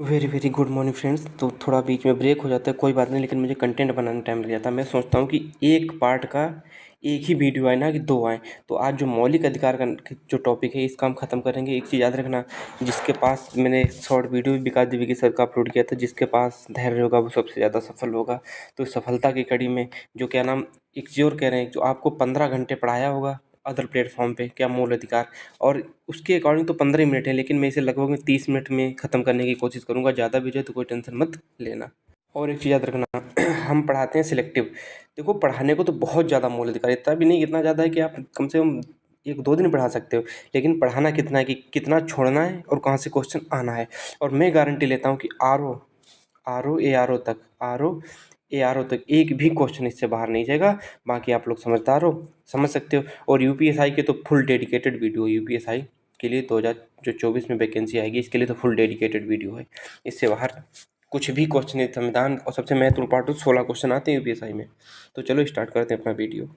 Very very good morning friends. तो थोड़ा बीच में ब्रेक हो जाता है, कोई बात नहीं, लेकिन मुझे कंटेंट बनाने में टाइम लग जाता है। मैं सोचता हूँ कि एक पार्ट का एक ही वीडियो आए ना कि दो आए। तो आज जो मौलिक अधिकार का जो टॉपिक है इसका हम ख़त्म करेंगे। एक चीज़ याद रखना, जिसके पास मैंने शॉर्ट वीडियो भी विकास द्विवेदी सर का अपलोड किया था, जिसके पास धैर्य होगा वो सबसे ज़्यादा सफल होगा। तो सफलता की कड़ी में जो क्या नाम एक चीज़ और कह रहे हैं, जो आपको 15 घंटे पढ़ाया होगा अदर प्लेटफॉर्म पे, क्या मूल अधिकार, और उसके अकॉर्डिंग तो 15 ही मिनट है, लेकिन मैं इसे लगभग में 30 मिनट में ख़त्म करने की कोशिश करूँगा। ज़्यादा भी जाए तो कोई टेंशन मत लेना। और एक चीज़ याद रखना हम पढ़ाते हैं सिलेक्टिव। देखो, पढ़ाने को तो बहुत ज़्यादा मूल अधिकार, इतना भी नहीं, इतना ज़्यादा है कि आप कम से कम 1-2 दिन पढ़ा सकते हो, लेकिन पढ़ाना कितना है कि कितना छोड़ना है और कहाँ से क्वेश्चन आना है। और मैं गारंटी लेता हूँ कि R O A R O तक एक भी क्वेश्चन इससे बाहर नहीं जाएगा। बाकी आप लोग समझदार हो, समझ सकते हो। और यूपीएसआई के तो फुल डेडिकेटेड वीडियो, यूपीएसआई के लिए 2024 में वैकेंसी आएगी, इसके लिए तो फुल डेडिकेटेड वीडियो है। इससे बाहर कुछ भी क्वेश्चन नहीं। संविधान और सबसे महत्वपूर्ण पार्ट 16 क्वेश्चन आते हैं यूपीएसआई में। तो चलो स्टार्ट करते हैं अपना वीडियो।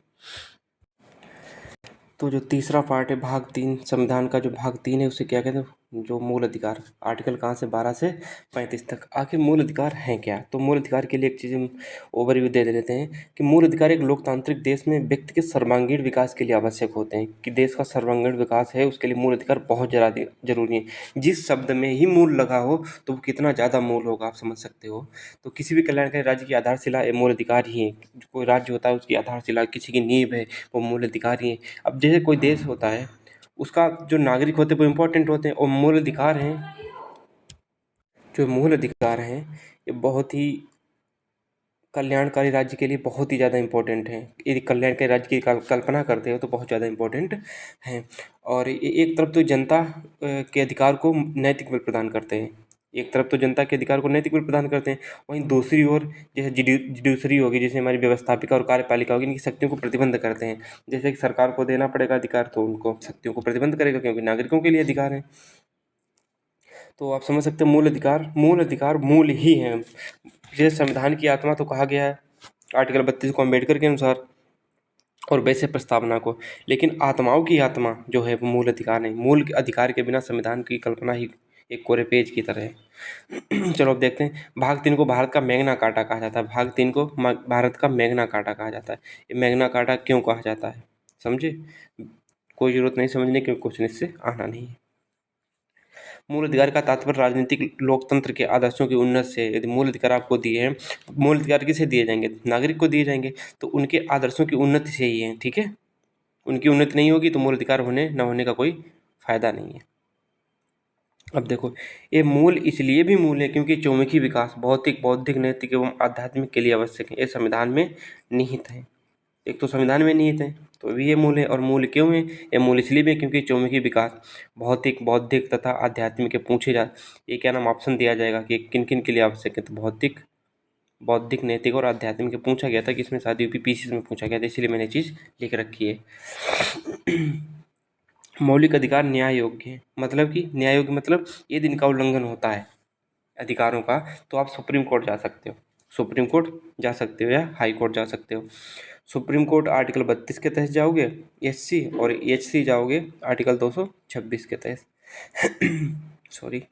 तो जो तीसरा पार्ट है, भाग 3, संविधान का जो भाग 3 है उसे क्या कहते हैं, जो मूल अधिकार, आर्टिकल कहाँ से 12 से 35 तक। आखिर मूल अधिकार हैं क्या? तो मूल अधिकार के लिए एक चीज़ हम ओवरव्यू दे देते हैं कि मूल अधिकार एक लोकतांत्रिक देश में व्यक्ति के सर्वांगीण विकास के लिए आवश्यक होते हैं। कि देश का सर्वांगीण विकास है उसके लिए मूल अधिकार बहुत ज़्यादा जरूरी है। जिस शब्द में ही मूल लगा हो तो वो कितना ज़्यादा मूल होगा आप समझ सकते हो। तो किसी भी कल्याणकारी राज्य की आधारशिला ये मूल अधिकार ही है। जो कोई राज्य होता है उसकी आधारशिला, किसी की नींव है, वो मूल अधिकार ही है। अब जैसे कोई देश होता है, उसका जो नागरिक होते हैं वो इम्पोर्टेंट होते हैं, और मूल अधिकार हैं, जो मूल अधिकार हैं ये बहुत ही कल्याणकारी राज्य के लिए बहुत ही ज़्यादा इम्पोर्टेंट हैं। यदि कल्याणकारी राज्य की कल्पना करते हो तो बहुत ज़्यादा इम्पोर्टेंट हैं। और एक तरफ तो जनता के अधिकार को नैतिक बल प्रदान करते हैं, एक तरफ तो जनता के अधिकार को नैतिक बल प्रदान करते हैं, वहीं दूसरी ओर जैसे जुडिशरी होगी, जैसे हमारी व्यवस्थापिका और कार्यपालिका होगी, इनकी शक्तियों को प्रतिबंध करते हैं। जैसे कि सरकार को देना पड़ेगा अधिकार तो उनको शक्तियों को प्रतिबंध करेगा, क्योंकि नागरिकों के लिए अधिकार है। तो आप समझ सकते हैं मूल अधिकार मूल ही हैं। जैसे संविधान की आत्मा तो कहा गया है आर्टिकल 32 को अम्बेडकर के अनुसार, और वैसे प्रस्तावना को, लेकिन आत्माओं की आत्मा जो है वो मूल अधिकार नहीं। मूल अधिकार के बिना संविधान की कल्पना ही एक कोरे पेज की तरह है। चलो अब देखते हैं। भाग 3 को भारत का मैग्ना कार्टा कहा जाता है। भाग 3 को भारत का मैग्ना कार्टा कहा जाता है। ये मैग्ना कार्टा क्यों कहा जाता है समझे? कोई ज़रूरत नहीं समझने की, क्वेश्चन इससे आना नहीं है। मूल अधिकार का तात्पर्य राजनीतिक लोकतंत्र के आदर्शों की उन्नत से। यदि मूल अधिकार आपको दिए हैं, मूल अधिकार किसे दिए जाएंगे? नागरिक को दिए जाएंगे, तो उनके आदर्शों की उन्नति से ही है, ठीक है। उनकी उन्नति नहीं होगी तो मूल अधिकार होने न होने का कोई फायदा नहीं है। अब देखो, ये मूल इसलिए भी मूल है क्योंकि चौमुखी विकास भौतिक, बौद्धिक, नैतिक एवं आध्यात्मिक के लिए आवश्यक है। ये संविधान में निहित है। एक तो संविधान में निहित है तो भी ये मूल है। और मूल क्यों है? ये मूल इसलिए भी है क्योंकि चौमुखी विकास भौतिक, बौद्धिक तथा आध्यात्मिक के पूछे जा, ये क्या नाम ऑप्शन दिया जाएगा कि किन किन के लिए आवश्यक है। तो भौतिक, बौद्धिक, नैतिक और आध्यात्मिक के पूछा गया था कि इसमें शायद यूपीपीसी में पूछा गया था, इसलिए मैंने चीज़ लिख रखी है। मौलिक अधिकार न्याय योग्य है, मतलब कि न्याय योग्य मतलब यदि इनका उल्लंघन होता है अधिकारों का तो आप सुप्रीम कोर्ट जा सकते हो। सुप्रीम कोर्ट जा सकते हो या हाई कोर्ट जा सकते हो। सुप्रीम कोर्ट आर्टिकल 32 के तहत जाओगे एससी, और एचसी जाओगे आर्टिकल 226 के तहत। सॉरी।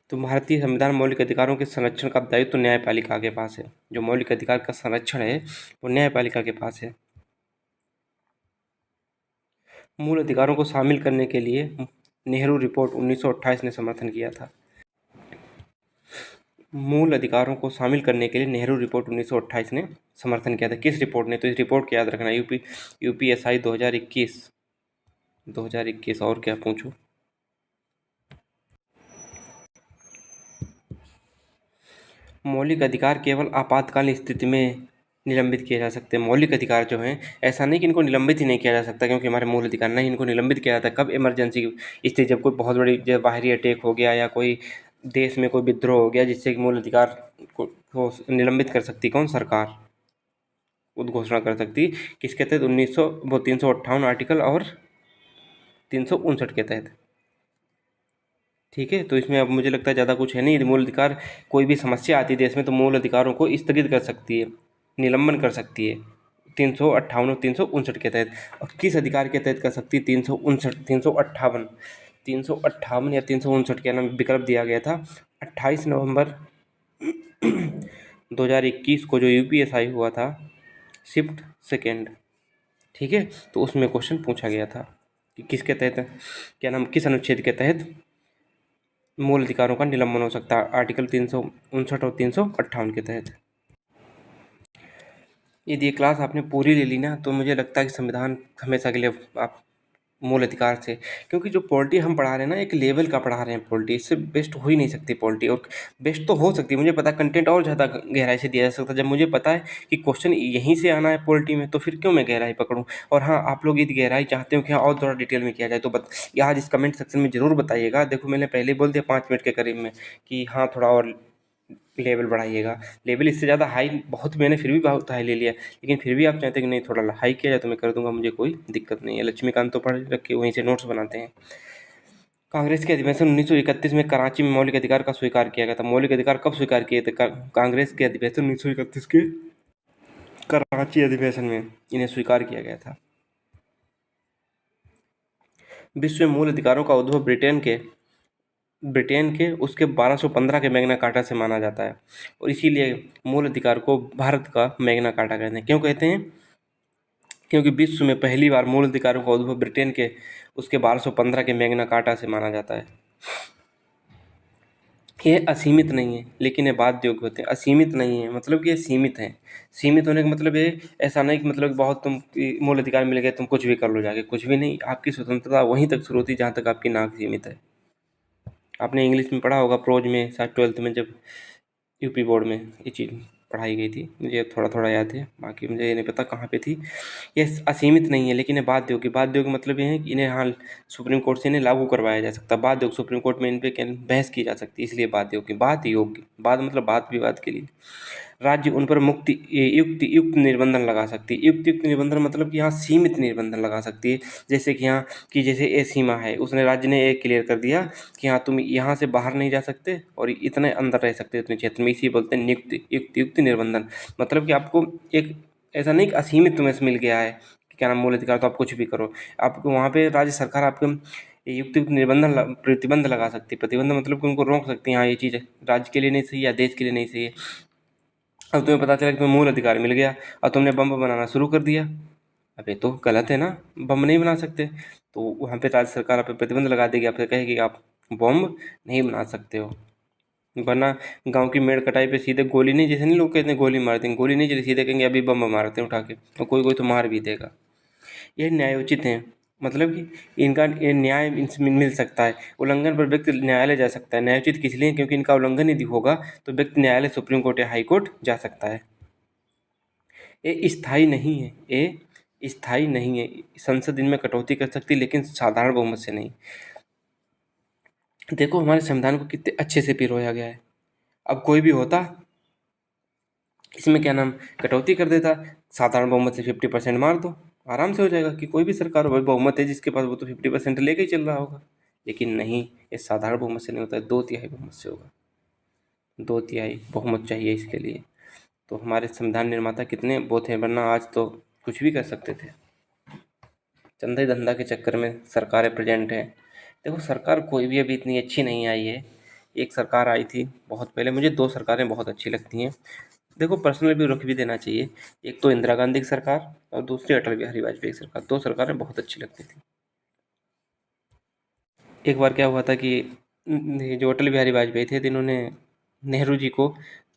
तो भारतीय संविधान मौलिक अधिकारों के संरक्षण का दायित्व तो न्यायपालिका के पास है। जो मौलिक अधिकार का संरक्षण है वो न्यायपालिका के पास है। मूल अधिकारों को शामिल करने के लिए नेहरू रिपोर्ट 1928 ने समर्थन किया था। मूल अधिकारों को शामिल करने के लिए नेहरू रिपोर्ट 1928 ने समर्थन किया था। किस रिपोर्ट ने? तो इस रिपोर्ट को याद रखना, यूपीएसआई 2021। और क्या पूछूं? मौलिक अधिकार केवल आपातकालीन स्थिति में निलंबित किए जा सकते हैं। मौलिक अधिकार जो हैं, ऐसा नहीं कि इनको निलंबित ही नहीं किया जा सकता क्योंकि हमारे मूल अधिकार, नहीं, इनको निलंबित किया जाता है कब? इमरजेंसी की स्थिति, जब कोई बहुत बड़ी बाहरी अटैक हो गया या कोई देश में कोई विद्रोह हो गया जिससे कि मूल अधिकार को निलंबित कर सकती कौन? सरकार उद्घोषणा कर सकती। किसके तहत? 358 आर्टिकल और 359 के तहत, ठीक है। तो इसमें अब मुझे लगता है ज़्यादा कुछ है नहीं। यदि मूल अधिकार, कोई भी समस्या आती है देश में तो मूल अधिकारों को स्थगित कर सकती है, निलंबन कर सकती है 358 और 359 के तहत। और किस अधिकार के तहत कर सकती है? 359, 358 358 या 359 क्या नाम विकल्प दिया गया था। 28 नवंबर 2021 को जो यूपीएसआई हुआ था शिफ्ट सेकेंड, ठीक है, तो उसमें क्वेश्चन पूछा गया था कि किसके तहत क्या नाम किस अनुच्छेद के तहत मूल अधिकारों का निलंबन हो सकता है। आर्टिकल 359 और 358 के तहत। यदि ये क्लास आपने पूरी ले ली ना तो मुझे लगता है कि संविधान हमेशा के लिए आप मूल अधिकार से, क्योंकि जो पॉलिटी हम पढ़ा रहे हैं ना एक लेवल का पढ़ा रहे हैं पॉलिटी, इससे बेस्ट हो ही नहीं सकती पॉलिटी। और बेस्ट तो हो सकती है, मुझे पता है कंटेंट और ज़्यादा गहराई से दिया जा सकता है। जब मुझे पता है कि क्वेश्चन यहीं से आना है पॉलिटी में तो फिर क्यों मैं गहराई पकड़ूँ। और हाँ, आप लोग यदि गहराई चाहते हो कि हाँ और थोड़ा डिटेल में किया जाए तो आज इस कमेंट सेक्शन में ज़रूर बताइएगा। देखो मैंने पहले ही बोल दिया 5 मिनट के करीब में कि हाँ थोड़ा और लेवल बढ़ाइएगा। लेवल इससे ज़्यादा हाई बहुत मैंने फिर भी बहुत हाई ले लिया, लेकिन फिर भी आप चाहते हैं कि नहीं थोड़ा हाई किया जाए तो मैं कर दूंगा, मुझे कोई दिक्कत नहीं है। लक्ष्मीकांत तो पढ़ रखे वहीं से नोट्स बनाते हैं। कांग्रेस के अधिवेशन 1931 में कराची में मौलिक अधिकार का स्वीकार किया गया था। मौलिक अधिकार कब स्वीकार किए थे? कांग्रेस के अधिवेशन 1931 के कराची अधिवेशन में इन्हें स्वीकार किया गया था। विश्व में मूल अधिकारों का उद्भव ब्रिटेन के उसके 1215 के मैग्ना कार्टा से माना जाता है, और इसीलिए मूल अधिकार को भारत का मैग्ना कार्टा कहते हैं। क्यों कहते हैं? क्योंकि विश्व में पहली बार मूल अधिकारों का उद्भव ब्रिटेन के उसके 1215 के मैग्ना कार्टा से माना जाता है। ये असीमित नहीं है लेकिन ये बाध्य योग्य होते हैं। असीमित नहीं है मतलब कि ये सीमित है। सीमित होने का मतलब ये ऐसा नहीं कि मतलब बहुत तुम मूल अधिकार मिल गए तुम कुछ भी कर लो जाके, कुछ भी नहीं। आपकी स्वतंत्रता वहीं तक शुरू होती है जहाँ तक आपकी नाक सीमित है। आपने इंग्लिश में पढ़ा होगा प्रोज में, शायद 12th में, जब यूपी बोर्ड में ये चीज़ पढ़ाई गई थी, मुझे थोड़ा थोड़ा याद है, बाकी मुझे ये नहीं पता कहाँ पे थी। ये असीमित नहीं है लेकिन ये बाध्य योग्य। बाध्य योग्य मतलब ये है कि इन्हें हाँ सुप्रीम कोर्ट से इन्हें लागू करवाया जा सकता है। बाध्य योग्य सुप्रीम कोर्ट में इन पे बहस की जा सकती है, इसलिए बाध्य योग्य। बाध्य योग्य, बात मतलब बात विवाद के लिए। राज्य उन पर मुक्ति युक्त युक्त निर्बंधन लगा सकती है। युक्त निर्बंधन मतलब कि यहाँ सीमित निर्बंधन लगा सकती है। जैसे कि यहाँ कि जैसे ये सीमा है, उसने राज्य ने ये क्लियर कर दिया कि हाँ तुम यहाँ से बाहर नहीं जा सकते और इतने अंदर रह सकते इतने क्षेत्र में, इसी बोलते हैं नियुक्त युक्त निर्बंधन। मतलब कि आपको एक ऐसा नहीं कि असीमित तुम्हें मिल गया है कि क्या नाम मूल अधिकार तो आप कुछ भी करो। आपको वहाँ पे राज्य सरकार आपको युक्त निर्बंधन प्रतिबंध लगा सकती है। प्रतिबंध मतलब कि उनको रोक सकती है, हाँ ये चीज़ राज्य के लिए नहीं सही या देश के लिए नहीं सही है। अब तुम्हें पता चला कि तुम्हें मूल अधिकार मिल गया और तुमने बम बनाना शुरू कर दिया, अब ये तो गलत है ना, बम नहीं बना सकते। तो वहाँ पे राज्य सरकार आप पे प्रतिबंध लगा देगी, आपसे कहेगी कि आप बम नहीं बना सकते हो। वरना गांव की मेड़ कटाई पे सीधे गोली नहीं, जैसे नहीं लोग कहते हैं गोली मार देंगे, गोली नहीं चली, सीधे कहेंगे अभी बम मारते हैं उठा के, और कोई कोई तो मार भी देगा। ये न्यायोचित हैं, मतलब कि इनका ये न्याय इनसे मिल सकता है। उल्लंघन पर व्यक्ति न्यायालय जा सकता है। न्यायोचित किस लिए? क्योंकि इनका उल्लंघन यदि होगा तो व्यक्ति न्यायालय सुप्रीम कोर्ट या हाई कोर्ट जा सकता है। ये स्थायी नहीं है, ये स्थायी नहीं है। संसद इनमें कटौती कर सकती है लेकिन साधारण बहुमत से नहीं। देखो हमारे संविधान को कितने अच्छे से पिरोया गया है। अब कोई भी होता इसमें क्या नाम कटौती कर देता, साधारण बहुमत से 50% मार दो, आराम से हो जाएगा कि कोई भी सरकार हो, बहुमत है जिसके पास वो तो 50% लेके ही चल रहा होगा। लेकिन नहीं, ये साधारण बहुमत से नहीं होता है, 2/3 बहुमत से होगा। 2/3 बहुमत चाहिए इसके लिए। तो हमारे संविधान निर्माता कितने वो थे, वरना आज तो कुछ भी कर सकते थे। चंदा धंधा के चक्कर में सरकारें प्रेजेंट हैं। देखो सरकार कोई भी अभी इतनी अच्छी नहीं आई है। एक सरकार आई थी बहुत पहले, मुझे 2 सरकारें बहुत अच्छी लगती हैं। देखो पर्सनल भी रुख भी देना चाहिए। एक तो इंदिरा गांधी की सरकार और दूसरी अटल बिहारी वाजपेयी की सरकार, 2 सरकारें बहुत अच्छी लगती थी। एक बार क्या हुआ था कि जो अटल बिहारी वाजपेयी थे तो इन्होंने नेहरू जी को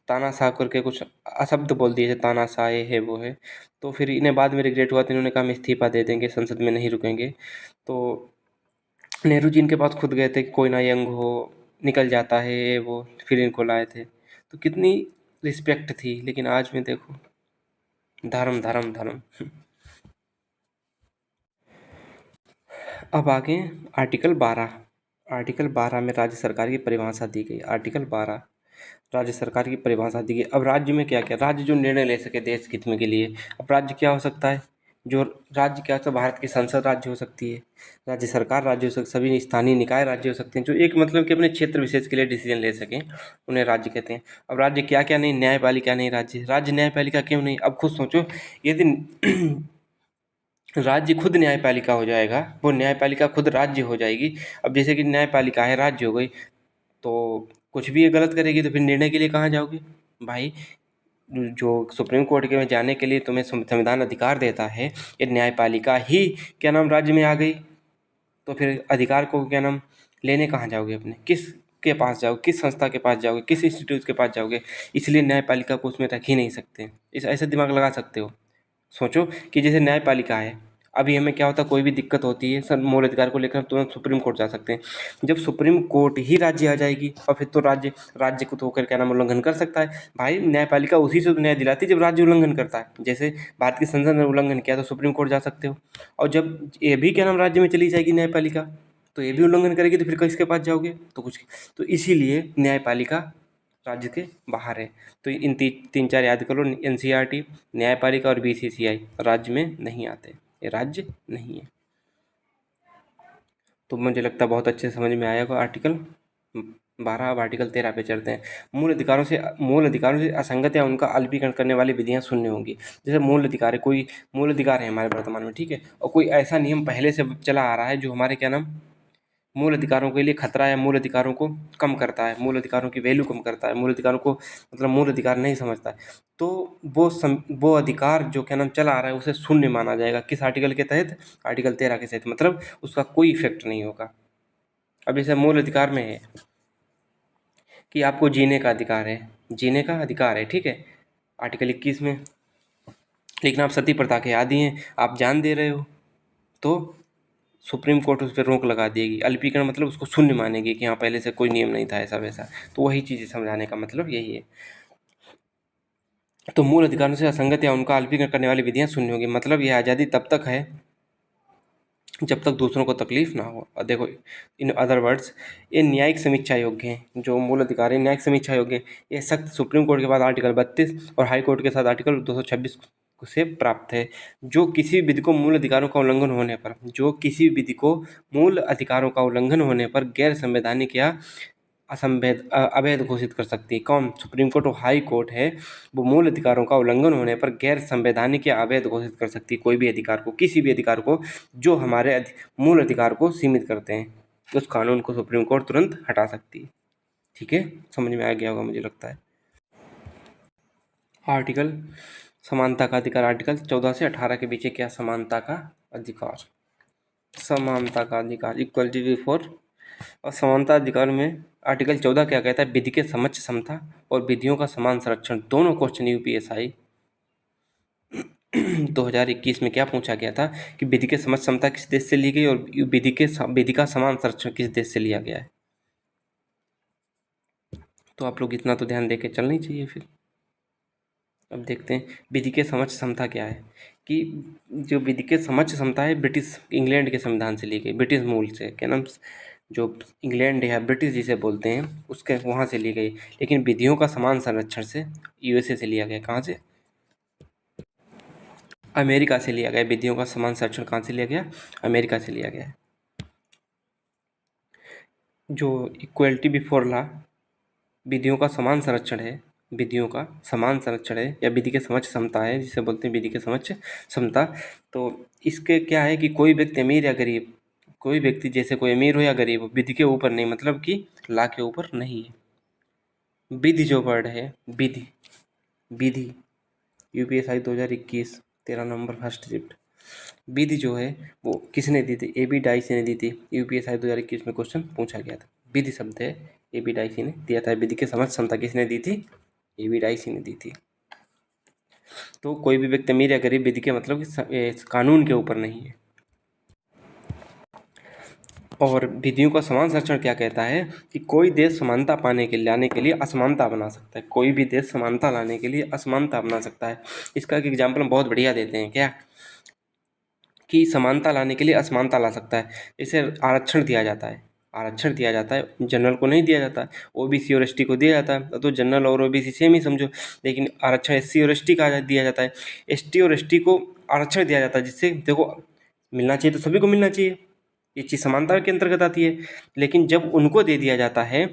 तानाशाह करके कुछ अशब्द बोल दिए थे, तानाशाह ये है वो है। तो फिर इन्हें बाद में रिग्रेट हुआ तो इन्होंने कहा हम इस्तीफा दे देंगे, संसद में नहीं रुकेंगे। तो नेहरू जी इनके पास खुद गए थे कि कोई ना यंग हो, निकल जाता है ये वो, फिर इनको लाए थे। तो कितनी रिस्पेक्ट थी। लेकिन आज में देखो धर्म धर्म धर्म। अब आगे आर्टिकल 12 में राज्य सरकार की परिभाषा दी गई। आर्टिकल 12 राज्य सरकार की परिभाषा दी गई। अब राज्य में क्या क्या, राज्य जो निर्णय ले सके देश हित में के लिए। अब राज्य क्या हो सकता है? जो राज्य क्या होता है, भारत की संसद राज्य हो सकती है, राज्य सरकार राज्य हो सकती, सभी स्थानीय निकाय राज्य हो सकते हैं जो एक मतलब कि अपने क्षेत्र विशेष के लिए डिसीजन ले सकें, उन्हें राज्य कहते हैं। अब राज्य क्या क्या नहीं, न्यायपालिका नहीं राज्य न्यायपालिका क्यों नहीं? अब खुद सोचो, यदि राज्य खुद न्यायपालिका हो जाएगा, वो न्यायपालिका खुद राज्य हो जाएगी। अब जैसे कि न्यायपालिका है, राज्य हो गई, तो कुछ भी ये गलत करेगी तो फिर निर्णय के लिए कहाँ जाओगे भाई? जो सुप्रीम कोर्ट के में जाने के लिए तुम्हें संविधान अधिकार देता है, ये न्यायपालिका ही क्या नाम राज्य में आ गई, तो फिर अधिकार को क्या नाम लेने कहाँ जाओगे? अपने किस के पास जाओगे? किस संस्था के पास जाओगे? किस इंस्टीट्यूट के पास जाओगे? इसलिए न्यायपालिका को उसमें रख ही नहीं सकते। इस ऐसे दिमाग लगा सकते हो। सोचो कि जैसे न्यायपालिका है, अभी हमें क्या होता है, कोई भी दिक्कत होती है सर मूल अधिकार को लेकर, हम तुरंत सुप्रीम कोर्ट जा सकते हैं। जब सुप्रीम कोर्ट ही राज्य आ जाएगी और फिर तो राज्य राज्य को तो होकर क्या नाम उल्लंघन कर सकता है भाई। न्यायपालिका उसी से तो न्याय दिलाती है जब राज्य उल्लंघन करता है। जैसे भारत की संसद ने उल्लंघन किया तो सुप्रीम कोर्ट जा सकते हो, और जब ये भी क्या नाम राज्य में चली जाएगी न्यायपालिका, तो ये भी उल्लंघन करेगी तो फिर किसके पास जाओगे? तो कुछ तो इसीलिए न्यायपालिका राज्य के बाहर है। तो इन तीन चार याद करो, एनसीईआरटी, न्यायपालिका और बीसीसीआई राज्य में नहीं आते, ये राज्य नहीं है। तो मुझे लगता है बहुत अच्छे से समझ में आया होगा आर्टिकल 12। अब आर्टिकल 13 पे चलते हैं। मूल अधिकारों से असंगत या उनका अल्पीकरण करने वाली विधियां शून्य होंगी। जैसे मूल अधिकार है, कोई मूल अधिकार है हमारे वर्तमान में, ठीक है, और कोई ऐसा नियम पहले से चला आ रहा है जो हमारे क्या नाम मूल अधिकारों के लिए खतरा या मूल अधिकारों को कम करता है, मूल अधिकारों की वैल्यू कम करता है, मूल अधिकारों को मतलब मूल अधिकार नहीं समझता है, तो वो अधिकार जो क्या नाम चला आ रहा है उसे शून्य माना जाएगा। किस आर्टिकल के तहत? आर्टिकल 13 के तहत, मतलब उसका कोई इफेक्ट नहीं होगा। अब जैसे मूल अधिकार में है कि आपको जीने का अधिकार है, जीने का अधिकार है, ठीक है, आर्टिकल 21 में, लेकिन आप सती प्रथा के आदी हैं, आप जान दे रहे हो, तो सुप्रीम कोर्ट उस पर रोक लगा देगी। अल्पीकरण मतलब उसको शून्य मानेगी कि हाँ पहले से कोई नियम नहीं था ऐसा वैसा। तो वही चीज़ समझाने का मतलब यही है। तो मूल अधिकारों से असंगत या उनका अल्पीकरण करने वाली विधियां शून्य होगी। मतलब यह आज़ादी तब तक है जब तक दूसरों को तकलीफ ना हो। और देखो, इन अदर वर्ड्स, ये न्यायिक समीक्षा योग्य हैं। जो मूल अधिकार है न्यायिक समीक्षा योग्य है। ये सख्त सुप्रीम कोर्ट के बाद आर्टिकल 32 और हाई कोर्ट के साथ आर्टिकल 226 से प्राप्त है। जो किसी विधि को मूल अधिकारों का उल्लंघन होने पर, जो किसी विधि को मूल अधिकारों का उल्लंघन होने पर गैर संवैधानिक या अवैध घोषित कर सकती है। कौन? सुप्रीम कोर्ट और हाई कोर्ट है, वो मूल अधिकारों का उल्लंघन होने पर गैर संवैधानिक या अवैध घोषित कर सकती है कोई भी अधिकार को, किसी भी अधिकार को जो हमारे मूल अधिकार को सीमित करते हैं। उस कानून को सुप्रीम कोर्ट तुरंत हटा सकती है। ठीक है, समझ में आ गया होगा मुझे लगता है। आर्टिकल समानता का अधिकार, आर्टिकल 14 से 18 के बीच क्या? समानता का अधिकार, समानता का अधिकार, इक्वलिटी बिफोर। और समानता अधिकार में आर्टिकल 14 क्या कहता है? विधि के समक्ष समता और विधियों का समान संरक्षण। दोनों क्वेश्चन यूपीएसआई 2021 में क्या पूछा गया था कि विधि के समक्ष समता किस देश से ली गई और विधि का समान संरक्षण किस देश से लिया गया है। तो आप लोग इतना तो ध्यान दे के चलना ही चाहिए। फिर अब देखते हैं विधि के समक्ष समता क्या है। कि जो विधि के समक्ष समता है ब्रिटिश इंग्लैंड के संविधान से ली गई, ब्रिटिश मूल से, क्या नाम, जो इंग्लैंड है, ब्रिटिश जिसे बोलते हैं, उसके वहाँ से ली गई। लेकिन विधियों का समान संरक्षण से यूएसए से लिया गया। कहाँ से? अमेरिका से लिया गया। विधियों का समान संरक्षण कहाँ से लिया गया? अमेरिका से लिया गया है। जो इक्वलिटी बिफोर लॉ, विधियों का समान संरक्षण है, विधियों का समान संरक्षण है या विधि के समक्ष समता है, जिसे बोलते हैं विधि के समक्ष समता। तो इसके क्या है कि कोई व्यक्ति अमीर या गरीब, कोई व्यक्ति जैसे कोई अमीर हो या गरीब हो, विधि के ऊपर नहीं, मतलब कि लॉ के ऊपर नहीं है। विधि जो वर्ड है, विधि, विधि, यूपीएसआई 2021 13 नंबर फर्स्ट शिफ्ट। विधि जो है वो किसने दी थी? एबी डाइसी ने दी थी। यूपीएसआई 2021 में क्वेश्चन पूछा गया था। विधि शब्द है, एबी डाइसी ने दिया था। विधि के समक्ष समता किसने दी थी? एबी डाइसी ने दी थी। तो कोई भी व्यक्ति अमीर या गरीब, विधि के मतलब कि कानून के ऊपर नहीं है। और विधियों का समान संरक्षण क्या कहता है कि कोई देश समानता लाने के लिए असमानता बना सकता है। कोई भी देश समानता लाने के लिए असमानता बना सकता है। इसका एक एग्जाम्पल हम बहुत बढ़िया देते हैं, क्या कि समानता लाने के लिए असमानता ला सकता है। जैसे आरक्षण दिया जाता है, आरक्षण दिया जाता है, जनरल को नहीं दिया जाता, ओबीसी और एसटी को दिया जाता है। तो जनरल और ओबीसी सेम ही समझो, लेकिन आरक्षण एससी और एसटी का दिया जाता है। एसटी और एसटी को आरक्षण दिया जाता है, जिससे देखो मिलना चाहिए तो सभी को मिलना चाहिए, ये चीज़ समानता के अंतर्गत आती है। लेकिन जब उनको दे दिया जाता है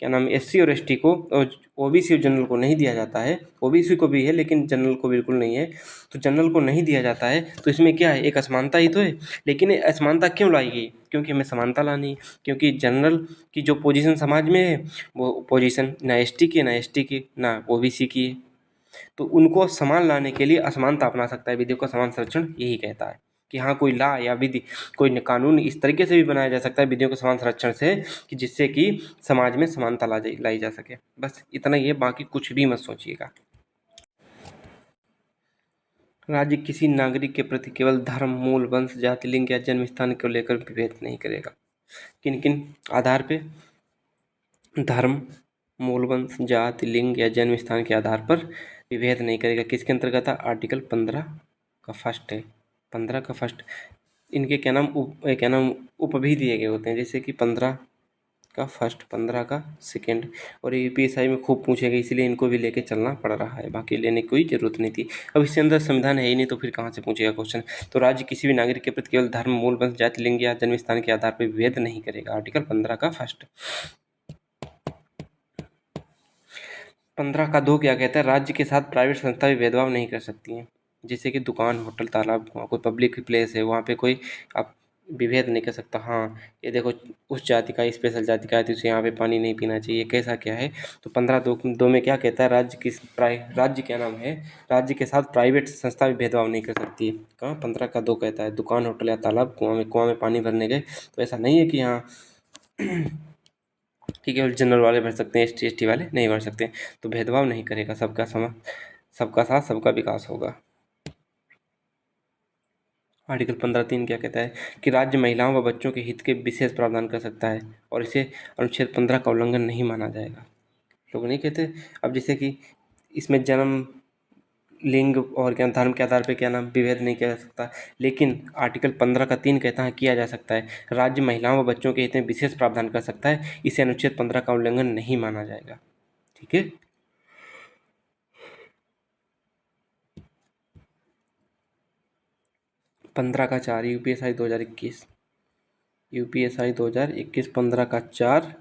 क्या नाम एससी और एसटी को और ओबीसी और जनरल को नहीं दिया जाता है। ओबीसी को भी है लेकिन जनरल को बिल्कुल नहीं है। तो जनरल को नहीं दिया जाता है तो इसमें क्या है, एक असमानता ही तो है। लेकिन ये असमानता क्यों लाई गई? क्योंकि हमें समानता लानी है। क्योंकि जनरल की जो पोजीशन समाज में है वो पोजीशन ना एसटी की, ना एसटी की, ना ओबीसी की है। तो उनको समान लाने के लिए असमानता अपना सकता है विधेयक का समान संरक्षण यही कहता है कि हाँ कोई ला या विधि कोई कानून इस तरीके से भी बनाया जा सकता है विधेयक के समान संरक्षण से कि जिससे कि समाज में समानता लाई जा सके। बस इतना ही है, बाकी कुछ भी मत सोचिएगा। राज्य किसी नागरिक के प्रति केवल धर्म, मूल, वंश, जाति, लिंग या जन्म स्थान को लेकर विभेद नहीं करेगा। किन किन आधार पे? धर्म, मूल, वंश, जाति, लिंग या जन्म स्थान के आधार पर विभेद नहीं करेगा। किसके अंतर्गत है? आर्टिकल 15 का फर्स्ट है। 15 का फर्स्ट। इनके क्या नाम उप भी दिए गए होते हैं, जैसे कि 15 का फर्स्ट, 15 का सेकेंड। और ये यूपीएसआई में खूब पूछेगा इसलिए इनको भी लेके चलना पड़ रहा है, बाकी लेने की कोई ज़रूरत नहीं थी। अब इसके अंदर संविधान है ही नहीं तो फिर कहाँ से पूछेगा क्वेश्चन। तो राज्य किसी भी नागरिक के प्रति केवल धर्म, मूल, वंश, जाति, लिंग या जन्म स्थान के आधार पर विभेद नहीं करेगा। आर्टिकल 15 का फर्स्ट। 15 का 2 क्या कहता है? राज्य के साथ प्राइवेट संस्था भी भेदभाव नहीं कर सकती हैं। जैसे कि दुकान, होटल, तालाब, कोई पब्लिक प्लेस है वहाँ पे कोई आप विभेद नहीं कर सकता। हाँ ये देखो उस जाति का स्पेशल जाति का है तो उसे यहाँ पे पानी नहीं पीना चाहिए, कैसा क्या है। तो 15(2) में क्या कहता है? राज्य क्या नाम है, राज्य के साथ प्राइवेट संस्था भी भेदभाव नहीं कर सकती है। कहाँ? 15 का 2 कहता है दुकान, होटल या तालाब, कुआं में पानी भरने गए तो ऐसा नहीं है कि यहाँ कि केवल जनरल वाले भर सकते हैं, एसटी वाले नहीं भर सकते। तो भेदभाव नहीं करेगा, सबका साथ सबका विकास होगा। आर्टिकल 15(3) क्या कहता है कि राज्य महिलाओं व बच्चों के हित के विशेष प्रावधान कर सकता है और इसे अनुच्छेद 15 का उल्लंघन नहीं माना जाएगा। लोग नहीं कहते। अब जैसे कि इसमें जन्म, लिंग और क्या धर्म के आधार पे क्या नाम विभेद नहीं किया जा सकता, लेकिन आर्टिकल 15(3) कहता है किया जा सकता है। राज्य महिलाओं व बच्चों के हित में विशेष प्रावधान कर सकता है, इसे अनुच्छेद 15 का उल्लंघन नहीं माना जाएगा। ठीक है। 15 का 4 यूपीएसआई 2021 15 का 4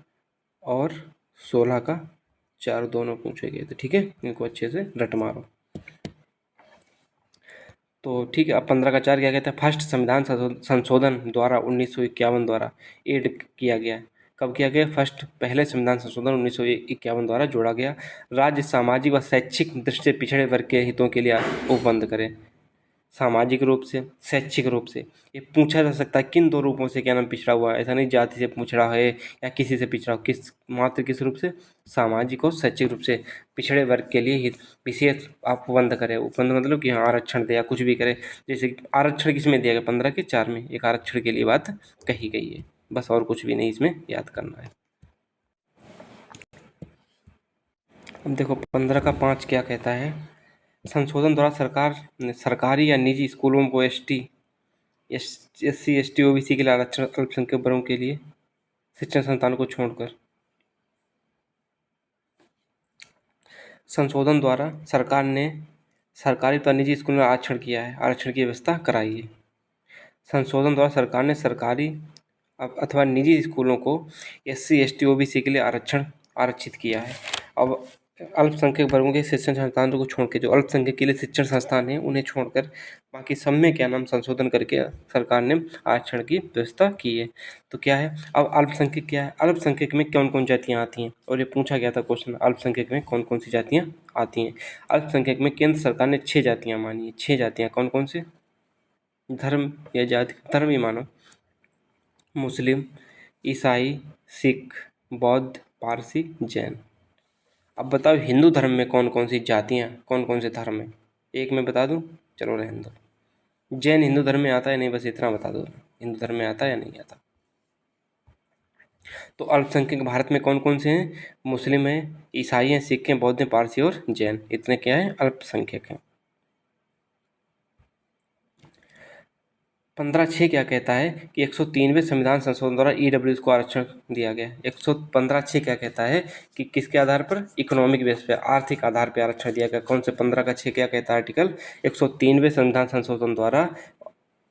और 16 का 4 दोनों पूछे गए थे। ठीक है, इनको अच्छे से रट मारो। तो ठीक है, अब 15 का 4 क्या कहता है? फर्स्ट संविधान संशोधन द्वारा 1951 द्वारा एड किया गया। कब किया गया? फर्स्ट पहले संविधान संशोधन 1951 द्वारा जोड़ा गया। राज्य सामाजिक व शैक्षिक दृष्टि से पिछड़े वर्ग के हितों के लिए उपबंध करे। सामाजिक रूप से, शैक्षिक रूप से। ये पूछा जा सकता है किन 2 रूपों से क्या नाम पिछड़ा हुआ है। ऐसा नहीं जाति से पिछड़ा है या किसी से पिछड़ा हो, किस रूप से? सामाजिक और शैक्षिक रूप से पिछड़े वर्ग के लिए हित विशेष आप उपबंध करें। उपबंध मतलब कि हाँ आरक्षण दे या कुछ भी करे। जैसे कि आरक्षण किसमें दिया गया? 15 के 4 में एक आरक्षण के लिए बात कही गई है। बस और कुछ भी नहीं इसमें याद करना है। अब देखो 15 का 5 क्या कहता है? संशोधन द्वारा सरकारी या निजी स्कूलों को SC ST OBC के लिए आरक्षण, अल्पसंख्यक वर्गों के लिए शिक्षण संस्थानों को छोड़कर। संशोधन द्वारा सरकार ने सरकारी तथा निजी स्कूलों में आरक्षण किया है, आरक्षण की व्यवस्था कराई है। संशोधन द्वारा सरकार ने सरकारी अथवा निजी स्कूलों को SC ST OBC के लिए आरक्षित किया है। अब अल्पसंख्यक वर्गों के शिक्षण संस्थानों को छोड़ के जो अल्पसंख्यक के लिए शिक्षण संस्थान है उन्हें छोड़कर बाकी सब में क्या नाम संशोधन करके सरकार ने आरक्षण की व्यवस्था की है। तो क्या है अब अल्पसंख्यक क्या है? अल्पसंख्यक में कौन कौन जातियाँ आती हैं? और ये पूछा गया था क्वेश्चन, अल्पसंख्यक में कौन कौन सी जातियाँ आती हैं? अल्पसंख्यक में केंद्र सरकार ने 6 जातियाँ मानी है। 6 जातियाँ कौन कौन से? धर्म या जाति, धर्म ही मानो। मुस्लिम, ईसाई, सिख, बौद्ध, पारसी, जैन। अब बताओ हिंदू धर्म में कौन कौन सी जातियाँ, कौन कौन से धर्म है? एक मैं बता दूँ? चलो रहने दो। जैन हिंदू धर्म में आता है नहीं, बस इतना बता दो हिंदू धर्म में आता है या नहीं आता। तो अल्पसंख्यक भारत में कौन कौन से हैं? मुस्लिम हैं, ईसाई हैं, सिख हैं, बौद्ध हैं, पारसी और जैन। इतने क्या है? अल्पसंख्यक हैं। 15(6) क्या कहता है कि 103वें संविधान संशोधन द्वारा EWS को आरक्षण दिया गया। 15(6) क्या कहता है कि किसके आधार पर? इकोनॉमिक बेस पे, आर्थिक आधार पर आरक्षण दिया गया। कौन से? 15 का 6 क्या कहता है आर्टिकल? 103वें संविधान संशोधन द्वारा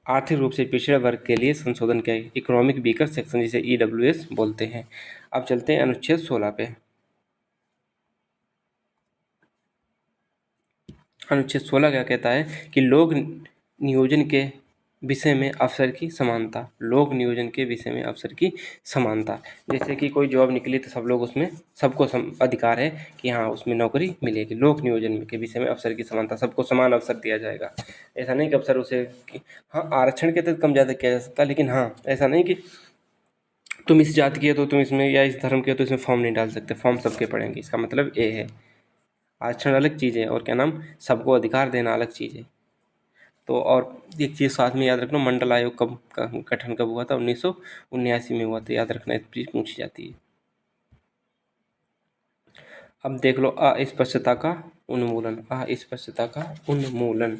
आर्थिक रूप से पिछड़े वर्ग के लिए संशोधन किया, इकोनॉमिक वीकर सेक्शन जिसे EWS बोलते हैं। अब चलते हैं अनुच्छेद 16 पे। अनुच्छेद 16 क्या कहता है कि लोक नियोजन के विषय में अवसर की समानता। लोक नियोजन के विषय में अवसर की समानता, जैसे कि कोई जॉब निकली तो सब लोग उसमें, सबको अधिकार है कि हाँ उसमें नौकरी मिलेगी। लोक नियोजन के विषय में अवसर की समानता, सबको समान अवसर दिया जाएगा। ऐसा नहीं कि अवसर उसे हाँ आरक्षण के तहत कम ज़्यादा किया जा सकता, लेकिन हाँ ऐसा नहीं कि तुम इस जाति के हो तो तुम इसमें, या इस धर्म के हो तो इसमें फॉर्म नहीं डाल सकते। फॉर्म सबके पड़ेंगे, इसका मतलब ये है। आरक्षण अलग चीज़ है और क्या नाम, सबको अधिकार देना अलग चीज़ है। तो और एक चीज़ साथ में याद रखना, मंडल आयोग कब का गठन कब हुआ था? 1979 में हुआ था, याद रखना, एक चीज़ पूछी जाती है। अब देख लो अस्पष्टता का उन्मूलन। अस्पष्टता का उन्मूलन,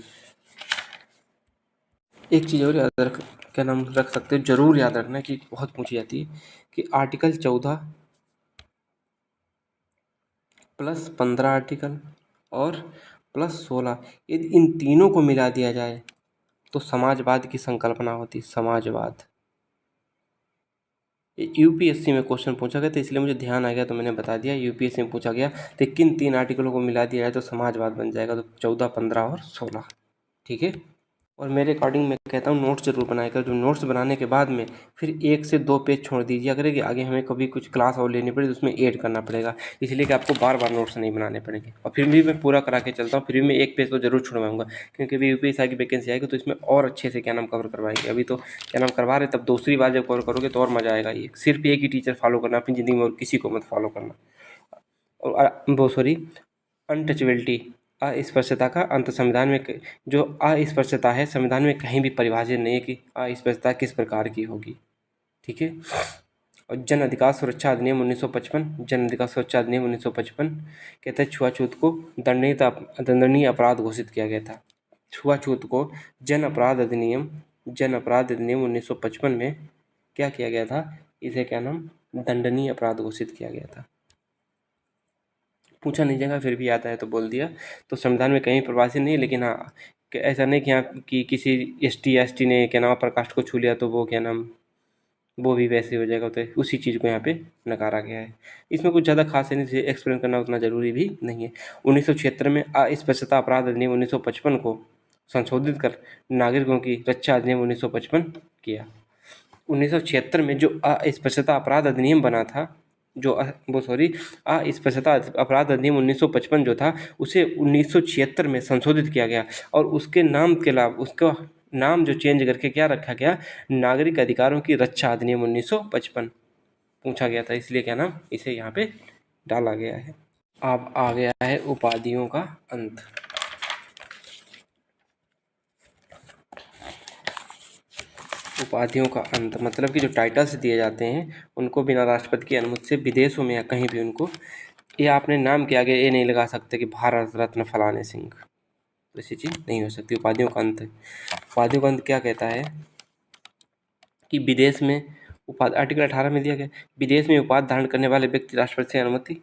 एक चीज़ और याद रख, क्या नाम रख सकते हो, जरूर याद रखना कि बहुत पूछी जाती है कि आर्टिकल 14 प्लस 15 आर्टिकल और प्लस 16, यदि इन तीनों को मिला दिया जाए तो समाजवाद की संकल्पना होती। समाजवाद यूपीएससी में क्वेश्चन पूछा गया था, इसलिए मुझे ध्यान आ गया तो मैंने बता दिया। यूपीएससी में पूछा गया तो किन 3 आर्टिकलों को मिला दिया जाए तो समाजवाद बन जाएगा? तो 14, 15 और 16। ठीक है। और मेरे अकॉर्डिंग मैं कहता हूँ नोट्स जरूर बनाया कर। जो नोट्स बनाने के बाद में फिर 1 से 2 पेज छोड़ दीजिए अगर कि आगे हमें कभी कुछ क्लास और लेनी पड़े तो उसमें ऐड करना पड़ेगा, इसलिए कि आपको बार बार नोट्स नहीं बनाने पड़ेंगे। और फिर भी मैं पूरा करा के चलता हूँ, फिर भी मैं 1 पेज तो जरूर छुड़वाऊंगा, क्योंकि अभी यूपीएससी की वैकेंसी आएगी तो इसमें और अच्छे से क्या नाम कवर करवाएंगे। अभी तो क्या नाम करवा रहे, तब दूसरी बार जब कवर करोगे तो और मज़ा आएगा। ये सिर्फ एक ही टीचर फॉलो करना अपनी ज़िंदगी में, और किसी को मत फॉलो करना। और वो सॉरी, अनटचेबिलिटी, अस्पष्टता का अंत। संविधान में जो अस्पष्टता है संविधान में कहीं भी परिभाषित नहीं है कि अस्पष्टता किस प्रकार की होगी। ठीक है। और जन अधिकार सुरक्षा अधिनियम 1955, जन अधिकार सुरक्षा अधिनियम 1955 कहता है छुआछूत को दंडनीय अपराध घोषित किया गया था। छुआछूत को जन अपराध अधिनियम 1955 में क्या किया गया था? इसे क्या नाम, दंडनीय अपराध घोषित किया गया था। पूछा नहीं जाएगा, फिर भी आता है तो बोल दिया। तो संविधान में कहीं प्रवासी नहीं, लेकिन हाँ ऐसा नहीं कि यहाँ कि किसी एसटी एसटी ने क्या नाम अपर कास्ट को छू लिया तो वो क्या नाम, वो भी वैसे हो जाएगा। तो उसी चीज़ को यहाँ पे नकारा गया है। इसमें कुछ ज़्यादा खास है नहीं, एक्सप्लेन करना उतना ज़रूरी भी नहीं है। 1976 में अस्पष्टता अपराध अधिनियम 1955 को संशोधित कर नागरिकों की रक्षा अधिनियम 1955 किया। 1976 में जो अस्पष्टता अपराध अधिनियम बना था, जो वो सॉरी अस्पष्टता अपराध अधिनियम 1955 जो था, उसे 1976 में संशोधित किया गया और उसके नाम के अलावा उसका नाम जो चेंज करके क्या रखा गया, नागरिक अधिकारों की रक्षा अधिनियम 1955 पूछा गया था, इसलिए क्या नाम इसे यहाँ पे डाला गया है। अब आ गया है उपाधियों का अंत। उपाधियों का अंत मतलब कि जो टाइटल्स दिए जाते हैं उनको बिना राष्ट्रपति की अनुमति से विदेशों में या कहीं भी उनको, ये आपने नाम के आगे ये नहीं लगा सकते कि भारत रत्न फलाने सिंह, तो ऐसी चीज़ नहीं हो सकती। उपाधियों का अंत, उपाधियों का अंत क्या कहता है कि विदेश में उपाधि, आर्टिकल 18 में दिया गया, विदेश में उपाधि धारण करने वाले व्यक्ति राष्ट्रपति से अनुमति